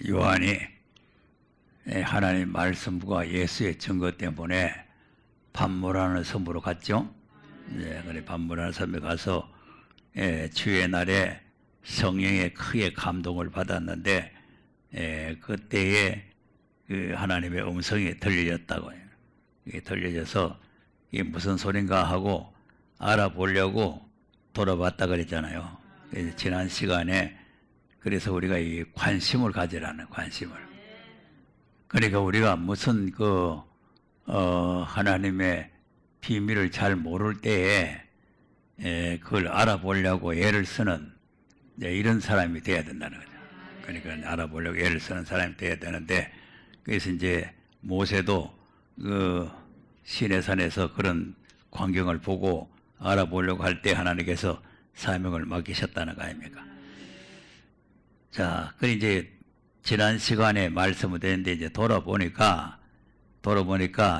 요한이 하나님 말씀과 예수의 증거 때문에 반모라는 섬으로 갔죠. 그래 반모라는 섬에 가서 주의 날에 성령의 크게 감동을 받았는데 그때에 그 하나님의 음성이 들려졌다고요. 이게 들려져서 이게 무슨 소린가 하고 알아보려고 돌아봤다 그랬잖아요. 그래서 지난 시간에 그래서 우리가 이 관심을 가지라는 관심을. 그러니까 우리가 무슨 하나님의 비밀을 잘 모를 때에 그걸 알아보려고 애를 쓰는 이런 사람이 돼야 된다는 거죠. 그러니까 알아보려고 애를 쓰는 사람이 돼야 되는데 그래서 이제 모세도 그 시내산에서 그런 광경을 보고 알아보려고 할 때 하나님께서 사명을 맡기셨다는 거 아닙니까? 자, 그 이제 지난 시간에 말씀을 드렸는데 이제 돌아보니까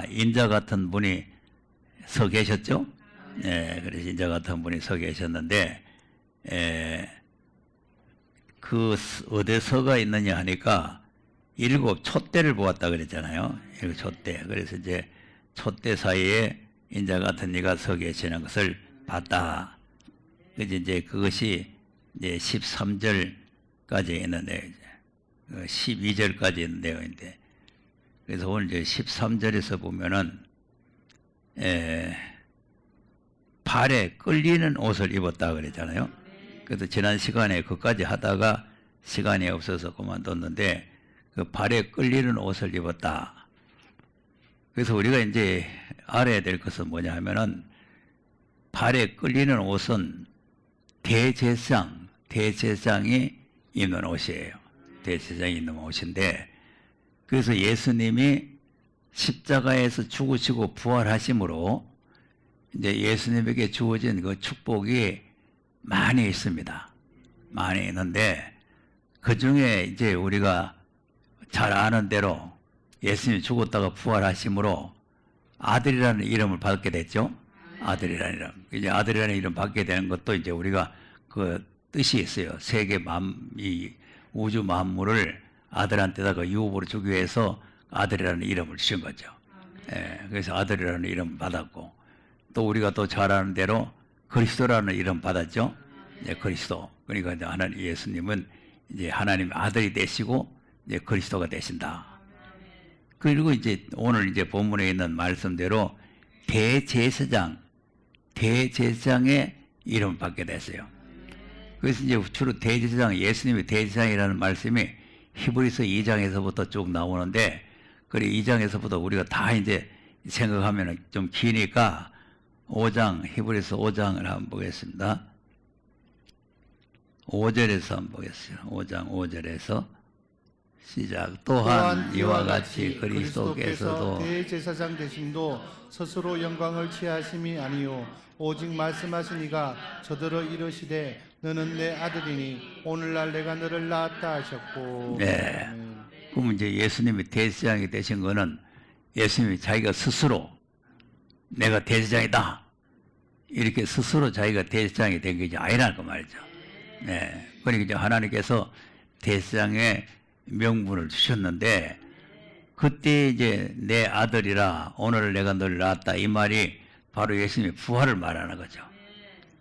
인자 같은 분이 서 계셨죠? 그래서 인자 같은 분이 서 계셨는데 그 어디 서가 있느냐 하니까 7 촛대를 보았다 그랬잖아요. 7 촛대. 그래서 이제 촛대 사이에 인자 같은 이가 서 계시는 것을 봤다. 그래서 이제 그것이 이제 13절까지 있는데 12절까지 있는 내용인데 그래서 오늘 이제 13절에서 보면은 발에 끌리는 옷을 입었다 그랬잖아요. 그래서 지난 시간에 그까지 하다가 시간이 없어서 그만뒀는데 그 발에 끌리는 옷을 입었다. 그래서 우리가 이제 알아야 될 것은 뭐냐 하면은 발에 끌리는 옷은 대제사장이 입는 옷이에요. 대제사장이 입는 옷인데 그래서 예수님이 십자가에서 죽으시고 부활하심으로 이제 예수님에게 주어진 그 축복이 많이 있습니다. 많이 있는데 그 중에 이제 우리가 잘 아는 대로 예수님이 죽었다가 부활하심으로 아들이라는 이름을 받게 됐죠. 아들이라는 이름. 이제 아들이라는 이름 받게 되는 것도 이제 우리가 그 뜻이 있어요. 세계 이 우주 만물을 아들한테다가 유업으로 주기 위해서 아들이라는 이름을 주신 거죠. 그래서 아들이라는 이름 받았고 또 우리가 또 잘 아는 대로 그리스도라는 이름 받았죠. 그리스도. 그러니까 이제 하나님 예수님은 이제 하나님의 아들이 되시고 이제 그리스도가 되신다. 그리고 이제 오늘 이제 본문에 있는 말씀대로 대제사장의 이름을 받게 됐어요. 그래서 이제 주로 대제사장, 예수님이 대제사장이라는 말씀이 히브리서 2장에서부터 쭉 나오는데, 그래 2장에서부터 우리가 다 이제 생각하면 좀 기니까 5장, 히브리서 5장을 한번 보겠습니다. 5절에서 한번 보겠습니다. 5장 5절에서 시작. 또한 이와 같이 그리스도께서도 대제사장 되심도 스스로 영광을 취하심이 아니요 오직 말씀하신 이가 저더러 이르시되 너는 내 아들이니 오늘날 내가 너를 낳았다 하셨고. 네. 그럼 이제 예수님이 대제사장이 되신 거는 예수님이 자기가 스스로 내가 대제사장이다 이렇게 스스로 자기가 대제사장이 된 게 아니라는 거 말이죠. 네. 그러니까 이제 하나님께서 대제사장의 명분을 주셨는데 그때 이제 내 아들이라 오늘 내가 너를 낳았다 이 말이 바로 예수님의 부활을 말하는 거죠.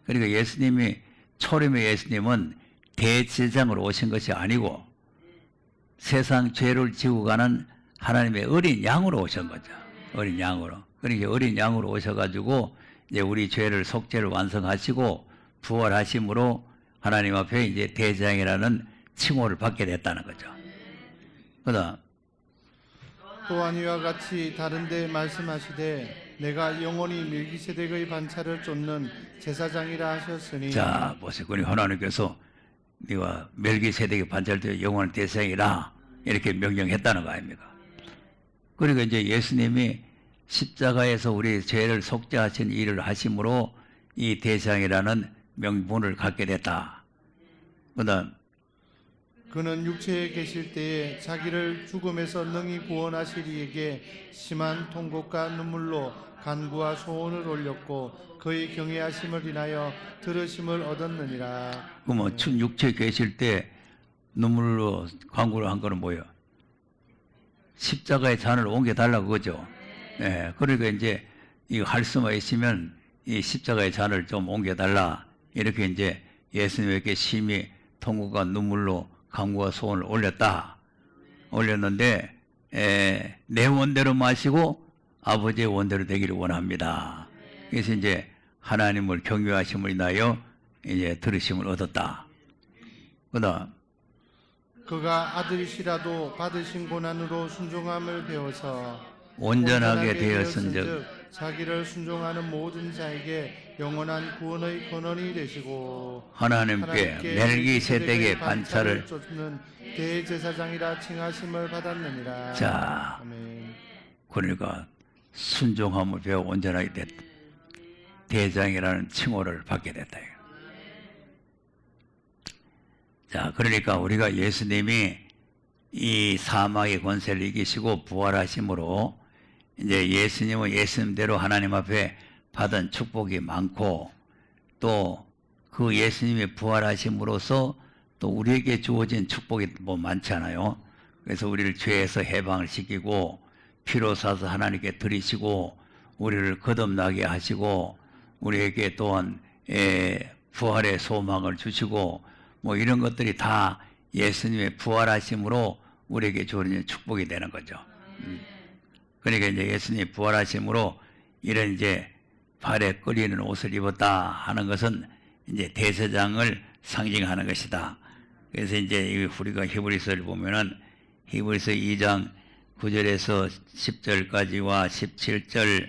그러니까 예수님이 초림의 예수님은 대제사장으로 오신 것이 아니고 세상 죄를 지고 가는 하나님의 어린 양으로 오신 거죠. 어린 양으로. 그러니까 어린 양으로 오셔가지고 이제 우리 죄를 속죄를 완성하시고 부활하심으로 하나님 앞에 이제 대제사장이라는 칭호를 받게 됐다는 거죠. 그다음 또한 이와 같이 다른데 말씀하시되 내가 영원히 멜기세덱의 반차를 쫓는 제사장이라 하셨으니. 자 보세요. 그러니까 하나님께서 네가 멜기세덱의 반차를 영원한 대제사장이라 이렇게 명령했다는 거 아닙니까? 그러니까 이제 예수님이 십자가에서 우리 죄를 속죄하신 일을 하심으로 이 대제사장이라는 명분을 갖게 됐다. 그다음 그는 육체에 계실 때에 자기를 죽음에서 능히 구원하실 이에게 심한 통곡과 눈물로 간구와 소원을 올렸고 그의 경외하심을 인하여 들으심을 얻었느니라. 그러면 육체에 계실 때 눈물로 광고를 한 거는 뭐예요? 십자가의 잔을 옮겨달라고 그거죠. 예, 그러니까 이제 이거 할 수만 있으면 이 십자가의 잔을 좀 옮겨달라. 이렇게 이제 예수님에게 심히 통곡과 눈물로 간구와 소원을 올렸는데, 내 원대로 마시고 아버지의 원대로 되기를 원합니다. 그래서 이제 하나님을 경외하심을 인하여 이제 들으심을 얻었다. 그다음 그가 아들이시라도 받으신 고난으로 순종함을 배워서 온전하게 되었은즉 자기를 순종하는 모든 자에게 영원한 구원의 근원이 되시고 하나님께 멜기세덱의 반차를 쫓는 대제사장이라 칭하심을 받았느니라. 자, 아멘. 그러니까 순종함을 배워 온전하게 됐다. 대장이라는 칭호를 받게 됐다. 자, 그러니까 우리가 예수님이 이 사망의 권세를 이기시고 부활하심으로 이제 예수님은 예수님대로 하나님 앞에 받은 축복이 많고 또 그 예수님이 부활하심으로써 또 우리에게 주어진 축복이 뭐 많잖아요. 그래서 우리를 죄에서 해방을 시키고 피로 사서 하나님께 드리시고 우리를 거듭나게 하시고 우리에게 또한 부활의 소망을 주시고 뭐 이런 것들이 다 예수님의 부활하심으로 우리에게 주어진 축복이 되는 거죠. 그러니까 이제 예수님이 부활하심으로 이런 이제 발에 끌리는 옷을 입었다 하는 것은 이제 대제사장을 상징하는 것이다. 그래서 이제 우리가 히브리서를 보면은 히브리서 2장 9절에서 10절까지와 17절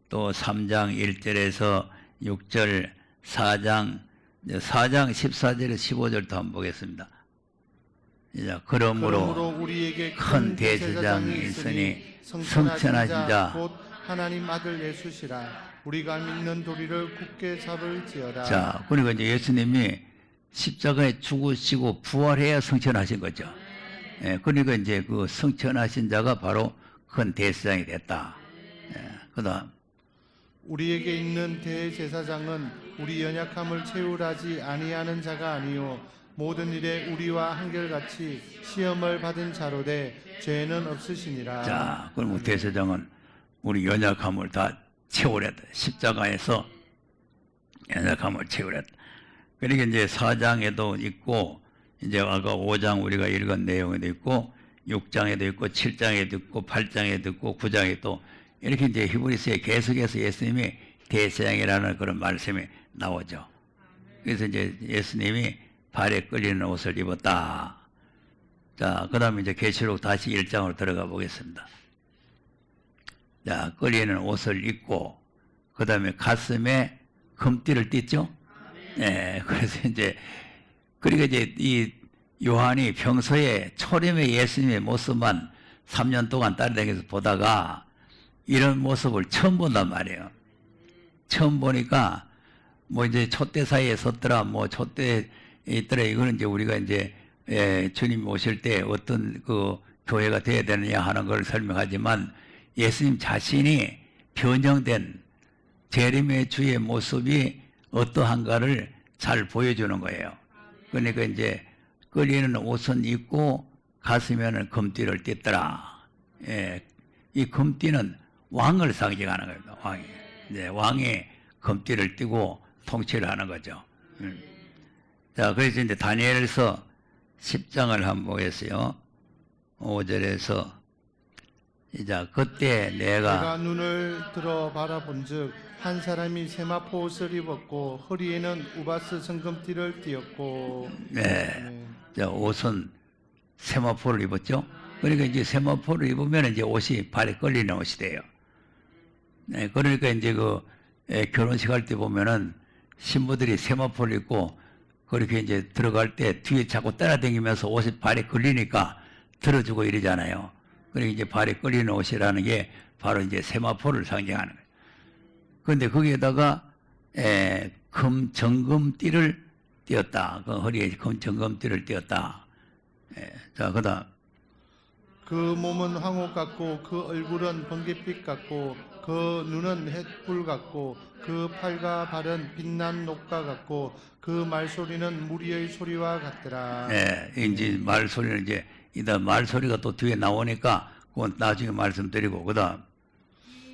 또 3장 1절에서 6절 4장 14절에서 15절도 한번 보겠습니다. 이제 그러므로 우리에게 큰 대제사장이 있으니 성천하신 자 곧 하나님 아들 예수시라. 우리가 믿는 도리를 굳게 잡을지어다. 자, 그러니까 이제 예수님이 십자가에 죽으시고 부활해야 성천하신 거죠. 예, 그러니까 이제 그 성천하신 자가 바로 큰 대제사장이 됐다. 예, 그다음 우리에게 있는 대제사장은 우리 연약함을 채울하지 아니하는 자가 아니요 모든 일에 우리와 한결같이 시험을 받은 자로 돼 죄는 없으시니라. 자, 그럼 대제사장은 우리 연약함을 다 채우랬다. 십자가에서 연약함을 채우랬다. 그러니까 이제 4장에도 있고 이제 아까 5장 우리가 읽은 내용에도 있고 6장에도 있고 7장에도 있고 8장에도 있고 9장에도 이렇게 이제 히브리서에 계속해서 예수님이 대제사장이라는 그런 말씀이 나오죠. 그래서 이제 예수님이 발에 끌리는 옷을 입었다. 자, 그 다음에 이제 계시록 다시 1장으로 들어가 보겠습니다. 자, 끌리는 옷을 입고, 그 다음에 가슴에 금띠를 띠죠? 예, 그래서 이제, 그러니까 이제 이 요한이 평소에 초림의 예수님의 모습만 3년 동안 따라다니면서 보다가 이런 모습을 처음 본단 말이에요. 처음 보니까 뭐 이제 촛대 사이에 섰더라, 뭐 촛대 있더라, 이거는 이제 우리가 이제 주님 오실 때 어떤 그 교회가 되어야 되느냐 하는 걸 설명하지만 예수님 자신이 변형된 재림의 주의 모습이 어떠한가를 잘 보여주는 거예요. 그러니까 이제 끌리는 옷은 입고 가슴에는 금띠를 띠더라. 예, 이 금띠는 왕을 상징하는 겁니다. 왕이. 이제 왕이 금띠를 띠고 통치를 하는 거죠. 자, 그래서 이제 다니엘서 10장을 한번 보겠어요. 5절에서 이제 그때 내가 눈을 들어 바라본즉 한 사람이 세마포 옷을 입었고 허리에는 우바스 정금띠를 띠었고. 네. 자, 옷은 세마포를 입었죠. 그러니까 이제 세마포를 입으면 이제 옷이 발에 끌리는 옷이 돼요. 네, 그러니까 이제 그 결혼식 할 때 보면은 신부들이 세마포를 입고 그렇게 이제 들어갈 때 뒤에 자꾸 따라다니면서 옷이 발에 끌리니까 들어주고 이러잖아요. 그러니까 이제 발에 끌리는 옷이라는 게 바로 이제 세마포를 상징하는 거예요. 그런데 거기에다가 정금띠를 띄었다. 그 허리에 정금띠를 띄었다. 자, 그다음 그 몸은 황옥 같고 그 얼굴은 번갯빛 같고 그 눈은 햇불 같고 그 팔과 발은 빛난 녹과 같고 그 말소리는 무리의 소리와 같더라. 예, 이제 말소리는 이제 이다 말소리가 또 뒤에 나오니까 그건 나중에 말씀드리고 그다음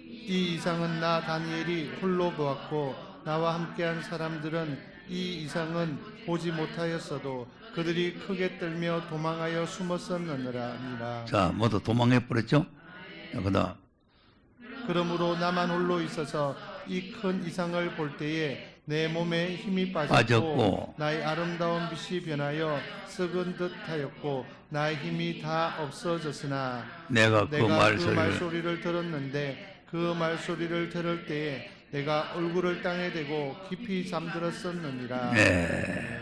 이 이상은 나 다니엘이 홀로 보았고 나와 함께한 사람들은 이 이상은 보지 못하였어도 그들이 크게 떨며 도망하여 숨었었느니라. 자 모두 도망해 버렸죠. 그다음 그러므로 나만 홀로 있어서 이 큰 이상을 볼 때에 내 몸에 힘이 빠졌고 빠졌고 나의 아름다운 빛이 변하여 썩은 듯 하였고 나의 힘이 다 없어졌으나 내가 그 내가 그 말소리를 말소리를 들었는데 그 말소리를 들을 때에 내가 얼굴을 땅에 대고 깊이 잠들었었느니라. 네.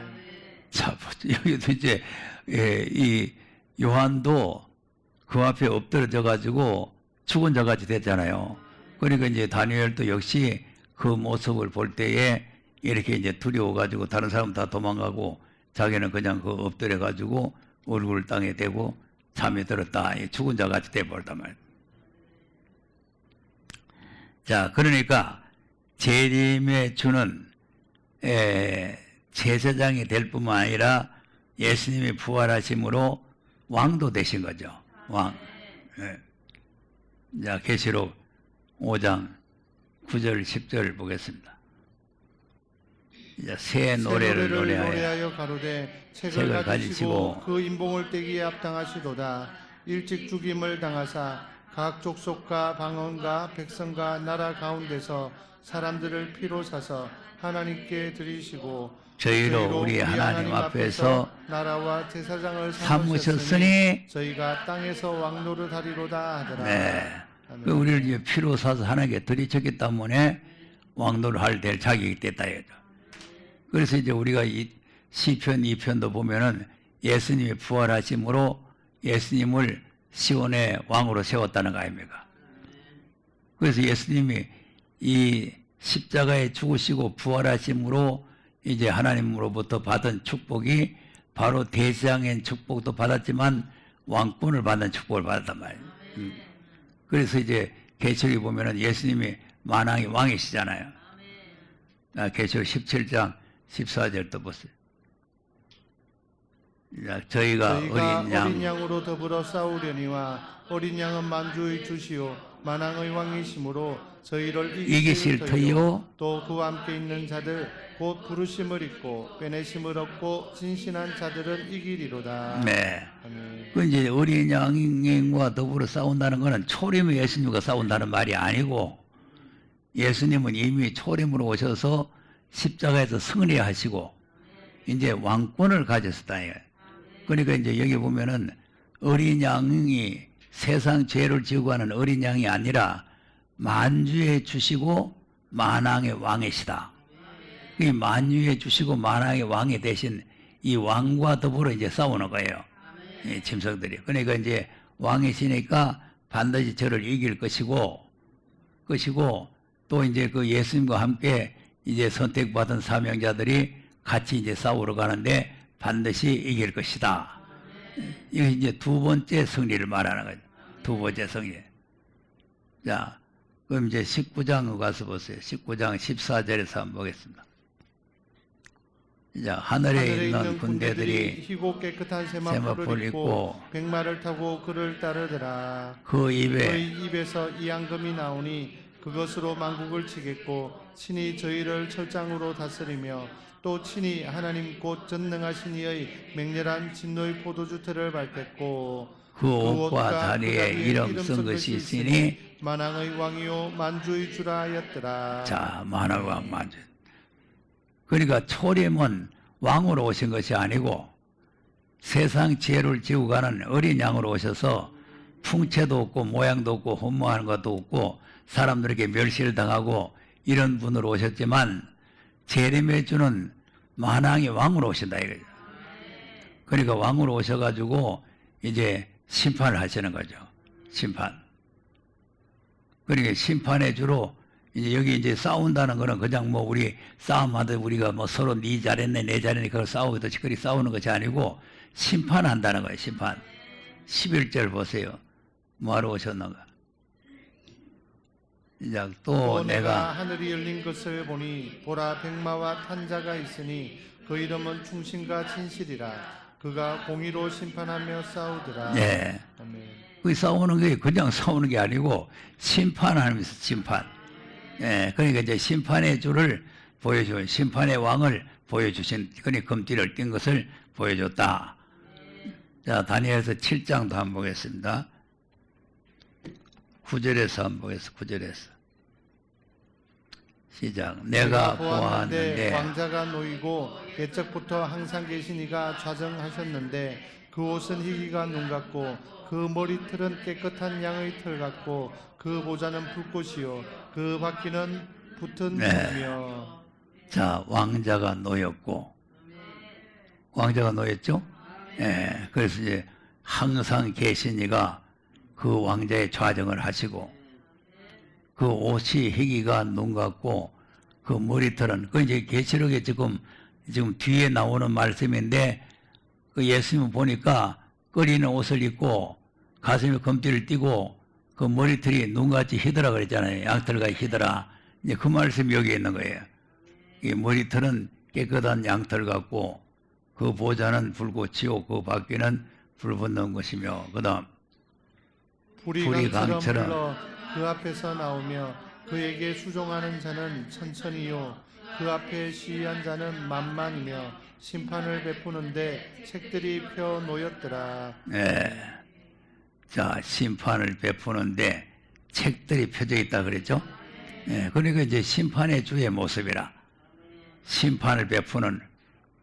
자 여기도 이제 이 요한도 그 앞에 엎드려져 가지고 죽은 자같이 됐잖아요. 그러니까 이제 다니엘도 역시 그 모습을 볼 때에 이렇게 이제 두려워 가지고 다른 사람 다 도망가고 자기는 그냥 그 엎드려 가지고 얼굴을 땅에 대고 잠에 들었다. 죽은 자같이 돼 버렸단 말이에요. 자, 그러니까 재림에 주는 제사장이 될 뿐만 아니라 예수님이 부활하심으로 왕도 되신 거죠. 왕. 예. 자, 계시록 5장 9절 10절 보겠습니다. 이제 새 노래를 노래하여 가로되 책을 책을 가지시고 가지시고 그 인봉을 떼기에 합당하시도다. 일찍 죽임을 당하사 각 족속과 방언과 백성과 나라 가운데서 사람들을 피로 사서 하나님께 드리시고 저희로 우리 하나님 앞에서 나라와 제사장을 삼으셨으니 저희가 땅에서 왕노릇하리로다 하더라. 네. 아멘. 그 우리를 이제 피로 사서 하나님께 들이쳤기 때문에 왕노를 할 될 자격이 됐다 이거죠. 그래서 이제 우리가 이 시편 2편도 보면은 예수님이 부활하심으로 예수님을 시온의 왕으로 세웠다는 거 아닙니까? 그래서 예수님이 이 십자가에 죽으시고 부활하심으로 이제 하나님으로부터 받은 축복이 바로 대제사장의 축복도 받았지만 왕권을 받는 축복을 받았단 말이에요. 그래서 이제 계시록에 보면은 예수님이 만왕의 왕이시잖아요. 계시록 17장 14절도 보세요. 저희가 어린 양으로 더불어 싸우려니와 어린 양은 만주의 주시오 만왕의 왕이심으로 저희를 이기실 터이요 또 그와 함께 있는 자들 곧 부르심을 입고 빼내심을 얻고 진신한 자들은 이기리로다. 네. 아멘. 그 이제 어린 양과 더불어 싸운다는 것은 초림의 예수님과 싸운다는 말이 아니고 예수님은 이미 초림으로 오셔서 십자가에서 승리하시고 이제 왕권을 가졌다. 그러니까 이제 여기 보면은 어린 양이 세상 죄를 지고 하는 어린 양이 아니라 만주에 주시고 만왕의 왕이시다. 이 만유에 주시고 만왕의 왕이 되신 이 왕과 더불어 이제 싸우는 거예요. 이 짐승들이. 그러니까 이제 왕이시니까 반드시 저를 이길 것이고 또 이제 그 예수님과 함께 이제 선택받은 사명자들이 같이 이제 싸우러 가는데 반드시 이길 것이다. 이게 이제 두 번째 승리를 말하는 거죠. 두 번째 승리. 자, 그럼 이제 19장 가서 보세요. 19장 14절에서 한번 보겠습니다. 자, 하늘에 있는 군대들이 희고 깨끗한 세마포를 세마포를 입고 입고 백마를 타고 그를 따르더라. 그 입에 그의 입에서 이 앙금이 나오니 그것으로 만국을 치겠고 친히 저희를 철장으로 다스리며 또 친히 하나님 곧 전능하신 이의 맹렬한 진노의 포도주태를 밟겠고 그 옷과 다리에 이름 쓴 것이 있으니 만왕의 왕이요 만주의 주라 하였더라. 자, 만왕왕 만주. 그러니까 초림은 왕으로 오신 것이 아니고 세상 죄를 지고 가는 어린 양으로 오셔서 풍채도 없고 모양도 없고 혼모하는 것도 없고 사람들에게 멸시를 당하고 이런 분으로 오셨지만 재림해 주는 만왕의 왕으로 오신다 이거죠. 그러니까 왕으로 오셔가지고 이제 심판을 하시는 거죠. 심판. 그러니까 심판의 주로 이제 여기 이제 싸운다는 거는 그냥 뭐 우리 싸움하듯 우리가 뭐 서로 네 잘했네 내 잘했네 그걸 싸우듯 시끄리 싸우는 것이 아니고 심판한다는 거예요. 심판. 11절 보세요. 뭐하러 오셨는가? 이제 또 또 내가 내가 하늘이 열린 것을 보니 보라 백마와 탄자가 있으니 그 이름은 충신과 진실이라. 그가 공의로 심판하며 싸우더라. 예. 아멘. 그 싸우는 게 그냥 싸우는 게 아니고 심판하면서 심판. 예, 그러니까 이제 심판의 주를 보여준 심판의 왕을 보여주신 그러니까 금띠를 띈 것을 보여줬다. 자, 다니엘서 7장도 한번 보겠습니다. 9절에서 한번 보겠습니다. 9절에서 시작. 내가 보았는데 왕자가 놓이고 옛적부터 항상 계신 이가 좌정하셨는데 그 옷은 희기가 눈 같고 그 머리털은 깨끗한 양의 털 같고 그 보좌는 불꽃이요 그 바퀴는 붙은 네. 불이며. 자, 왕자가 놓였고 왕자가 놓였죠? 예, 그래서 이제 항상 계신 이가 그 왕자의 좌정을 하시고 그 옷이 희기가 눈 같고 그 머리털은 그 이제 계시록에 지금 뒤에 나오는 말씀인데 그 예수님 보니까 꺼리는 옷을 입고 가슴에 금띠를 띠고 그 머리털이 눈같이 희더라 그랬잖아요. 양털같이 희더라. 이제 그 말씀이 여기 있는 거예요. 이 머리털은 깨끗한 양털 같고 그 보좌는 불꽃이요 그 바퀴는 불 붙는 것이며 그다음 불이 강처럼 강처럼 흘러 그 앞에서 나오며 그에게 수종하는 자는 천천히요 그 앞에 시위한 자는 만만이며 심판을 베푸는데 책들이 펴 놓였더라. 예. 자, 심판을 베푸는데 책들이 펴져 있다 그랬죠? 예, 그러니까 이제 심판의 주의 모습이라. 심판을 베푸는,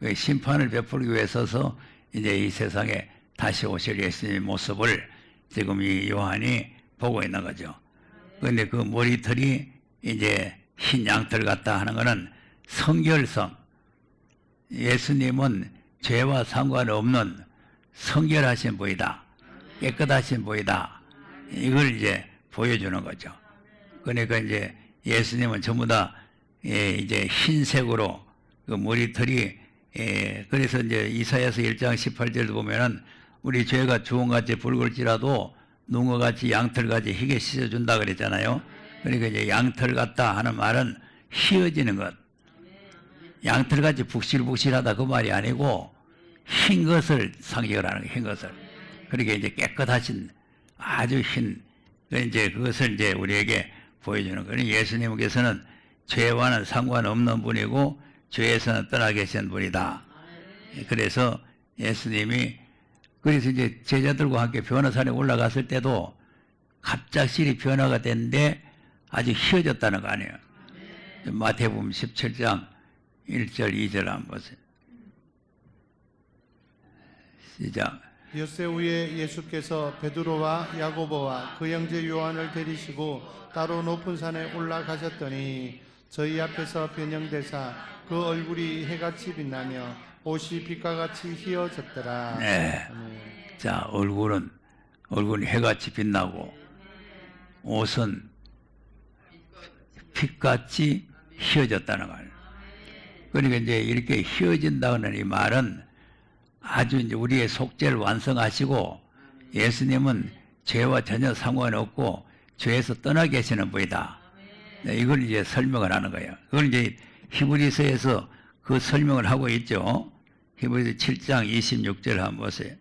그 심판을 베풀기 위해서서 이제 이 세상에 다시 오실 예수님의 모습을 지금 이 요한이 보고 있는 거죠. 그런데 그 머리털이 이제 흰 양털 같다 하는 것은 성결성. 예수님은 죄와 상관없는 성결하신 분이다. 깨끗하신 분이다. 이걸 이제 보여주는 거죠. 그러니까 이제 예수님은 전부 다 이제 흰색으로 그 머리털이 그래서 이제 이사야서 1장 18절도 보면은 우리 죄가 주홍같이 붉을지라도 농어같이 양털같이 희게 씻어준다 그랬잖아요. 그러니까 이제 양털 같다 하는 말은 희어지는 것. 양털같이 북실북실하다 그 말이 아니고 흰 것을 상징을 하는 거예요. 흰 것을. 그러니까 이제 깨끗하신 아주 흰 이제 그것을 이제 우리에게 보여주는 거예요. 예수님께서는 죄와는 상관없는 분이고 죄에서는 떠나 계신 분이다. 그래서 예수님이 그래서 이제 제자들과 함께 변화산에 올라갔을 때도 갑작스레 변화가 됐는데 아주 희어졌다는 거 아니에요. 마태복음 17장 1절 2절 한번 보세요. 시작. 엿새 후에 예수께서 베드로와 야고보와 그 형제 요한을 데리시고 따로 높은 산에 올라가셨더니 저희 앞에서 변형되사 그 얼굴이 해같이 빛나며 옷이 빛과 같이 희어졌더라. 네. 자, 얼굴은 해같이 빛나고 옷은 빛같이 희어졌다는 거예요. 그러니까 이제 이렇게 희어진다는 이 말은 아주 이제 우리의 속죄를 완성하시고 예수님은 죄와 전혀 상관없고 죄에서 떠나 계시는 분이다. 네, 이걸 이제 설명을 하는 거예요. 그걸 이제 히브리서에서 그 설명을 하고 있죠. 히브리서 7장 26절 한번 보세요.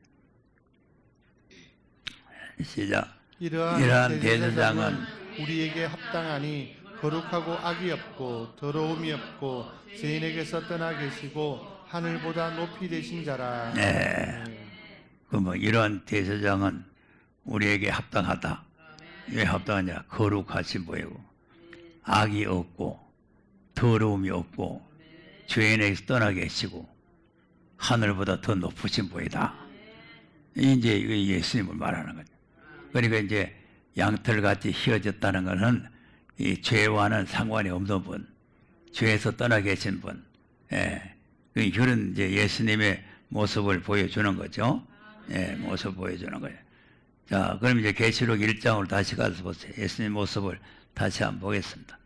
시작. 이러한 대제사장은 우리에게 합당하니 거룩하고 악이 없고 더러움이 없고 죄인에게서 떠나 계시고 하늘보다 높이 되신 자라. 네. 그 뭐 이러한 대제사장은 우리에게 합당하다. 왜 합당하냐? 거룩하신 분이고 악이 없고 더러움이 없고 죄인에게서 떠나 계시고 하늘보다 더 높으신 분이다. 이제 예수님을 말하는 거죠. 그러니까 이제 양털같이 휘어졌다는 것은 이 죄와는 상관이 없는 분, 죄에서 떠나 계신 분, 그런 이제 예수님의 모습을 보여주는 거죠. 모습 보여주는 거예요. 자, 그럼 이제 계시록 1장으로 다시 가서 보세요. 예수님 모습을 다시 한번 보겠습니다.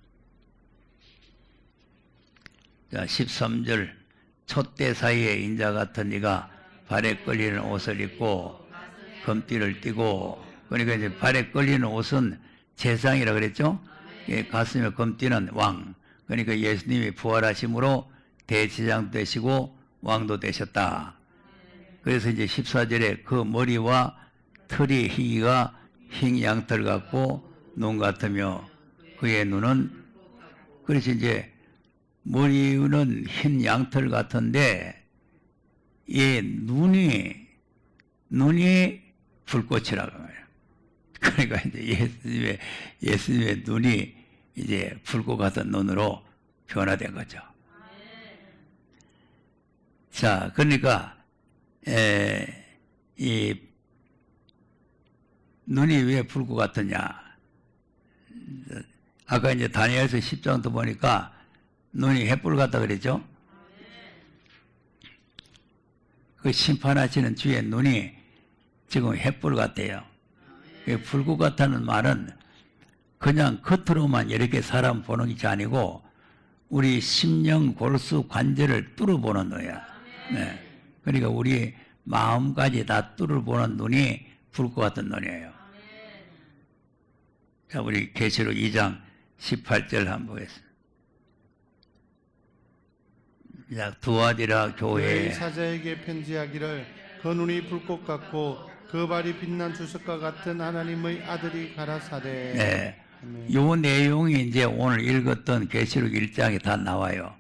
자, 13절. 촛대 사이에 인자 같은 이가 발에 걸리는 옷을 입고 금띠를 띠고, 그러니까 이제 발에 걸리는 옷은 제상이라 그랬죠? 가슴에 검뛰는 왕. 그러니까 예수님이 부활하심으로 대제사장 되시고 왕도 되셨다. 그래서 이제 14절에 그 머리와 털이 희기가 흰 양털 같고 눈 같으며 그의 눈은, 그래서 이제 머리는 흰 양털 같은데 이 눈이 불꽃이라고 말해요. 그러니까 이제 예수님의 눈이 이제 불꽃 같은 눈으로 변화된 거죠. 자, 그러니까 이 눈이 왜 불꽃 같으냐? 아까 이제 다니엘서 10장도 보니까 눈이 햇불 같다 그랬죠? 그 심판하시는 주의 눈이 지금 햇불 같아요. 불꽃 같다는 말은 그냥 겉으로만 이렇게 사람 보는 것이 아니고 우리 심령, 골수, 관절을 뚫어보는 거야. 네. 그러니까 우리 마음까지 다 뚫어보는 눈이 불꽃 같은 눈이에요. 자, 우리 계시록 2장 18절 한번 보겠습니다. 자, 두아디라 교회에 사자에게 편지하기를 그 눈이 불꽃 같고 그 발이 빛난 주석과 같은 하나님의 아들이 가라사대. 네. 아멘. 요 내용이 이제 오늘 읽었던 계시록 1장에 다 나와요.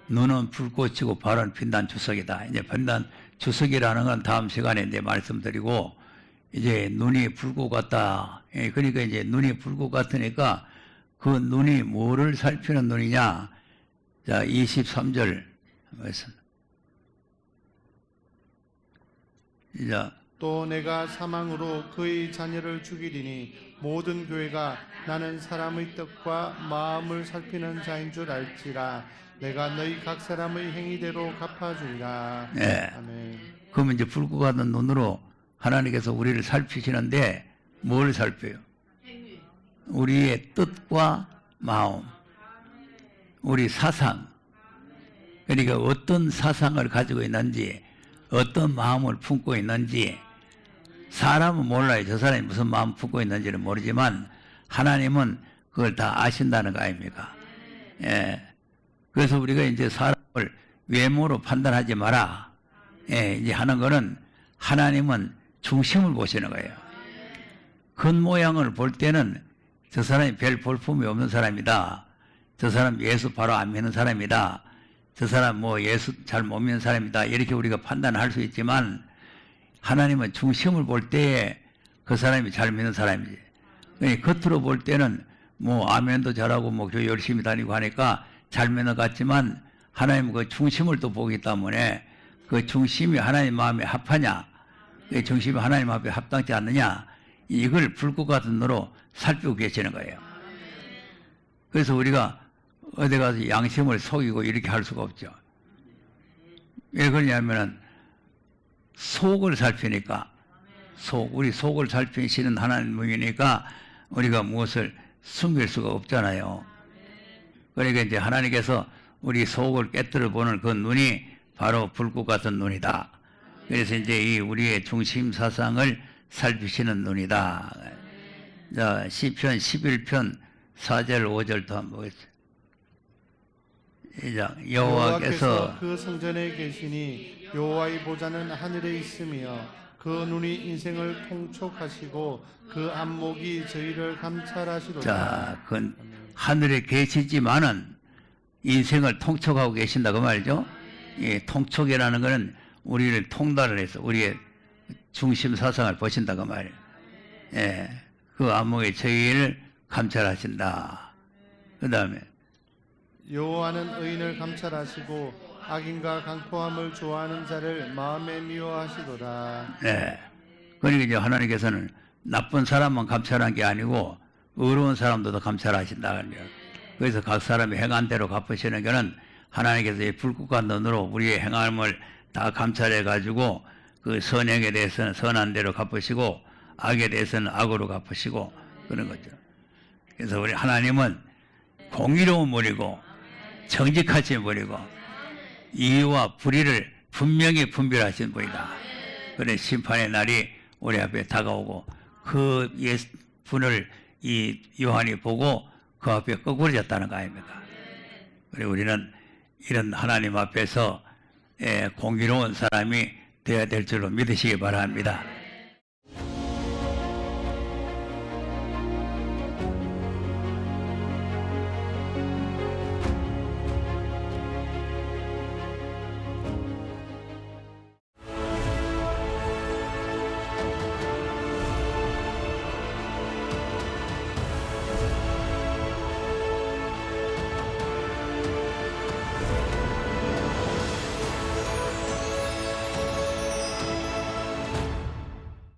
눈은 불꽃이고 발은 빛난 주석이다. 이제 빛난 주석이라는 건 다음 시간에 이제 말씀드리고, 이제 눈이 불꽃 같다. 그러니까 이제 눈이 불꽃 같으니까 그 눈이 뭐를 살피는 눈이냐? 자, 23절 말씀. 자, 또 내가 사망으로 그의 자녀를 죽이리니 모든 교회가 나는 사람의 뜻과 마음을 살피는 자인 줄 알지라. 내가 너희 각 사람의 행위대로 갚아주리라. 네. 아멘. 그러면 이제 불꽃 같은 눈으로 하나님께서 우리를 살피시는데 뭘 살펴요? 우리의 뜻과 마음, 우리 사상. 그러니까 어떤 사상을 가지고 있는지, 어떤 마음을 품고 있는지. 사람은 몰라요. 저 사람이 무슨 마음 품고 있는지는 모르지만 하나님은 그걸 다 아신다는 거 아닙니까? 예. 그래서 우리가 이제 사람을 외모로 판단하지 마라. 예, 이제 하는 거는 하나님은 중심을 보시는 거예요. 겉모양을 볼 때는 저 사람이 별 볼품이 없는 사람이다. 저 사람 예수 바로 안 믿는 사람이다. 저 사람 뭐 예수 잘 못 믿는 사람이다. 이렇게 우리가 판단할 수 있지만 하나님은 중심을 볼 때에 그 사람이 잘 믿는 사람이지. 그러니까 겉으로 볼 때는 뭐 아멘도 잘하고 뭐 교회 열심히 다니고 하니까 잘 믿는 것 같지만 하나님은 그 중심을 또 보기 때문에 그 중심이 하나님 마음에 합하냐, 그 중심이 하나님 앞에 합당치 않느냐, 이걸 불꽃 같은 눈으로 살피고 계시는 거예요. 그래서 우리가 어디 가서 양심을 속이고 이렇게 할 수가 없죠. 왜 그러냐면은 속을 살피니까, 우리 속을 살피시는 하나님이니까 우리가 무엇을 숨길 수가 없잖아요. 그러니까 이제 하나님께서 우리 속을 깨뜨려 보는 그 눈이 바로 불꽃 같은 눈이다. 그래서 이제 이 우리의 중심 사상을 살피시는 눈이다. 자, 시편 11편 4절 5절도 한번 보겠습니다. 여호와께서 그 성전에 계시니 여호와의 보좌는 하늘에 있으며 그 눈이 인생을 통촉하시고 그 안목이 저희를 감찰하시도다. 자, 그 하늘에 계시지만은 인생을 통촉하고 계신다 그 말이죠. 이 통촉이라는 것은 우리를 통달을 해서 우리의 중심 사상을 보신다 그 말이에요. 예, 그 안목에 저희를 감찰하신다. 그 다음에 여호와는 의인을 감찰하시고 악인과 강포함을 좋아하는 자를 마음에 미워하시도다. 네. 그러니까 이제 하나님께서는 나쁜 사람만 감찰한 게 아니고 의로운 사람들도 감찰하신다. 그래서 각 사람이 행한 대로 갚으시는 것은 하나님께서 이 불꽃과 눈으로 우리의 행함을 다 감찰해 가지고 그 선행에 대해서는 선한 대로 갚으시고 악에 대해서는 악으로 갚으시고 그런 거죠. 그래서 우리 하나님은 공의로운 분이고 정직하신 분이고 이와 불의를 분명히 분별하신 분이다. 그래 심판의 날이 우리 앞에 다가오고 그 분을 이 요한이 보고 그 앞에 거꾸러졌다는 거 아닙니까? 그리고 우리는 이런 하나님 앞에서 공의로운 사람이 되어야 될 줄로 믿으시기 바랍니다.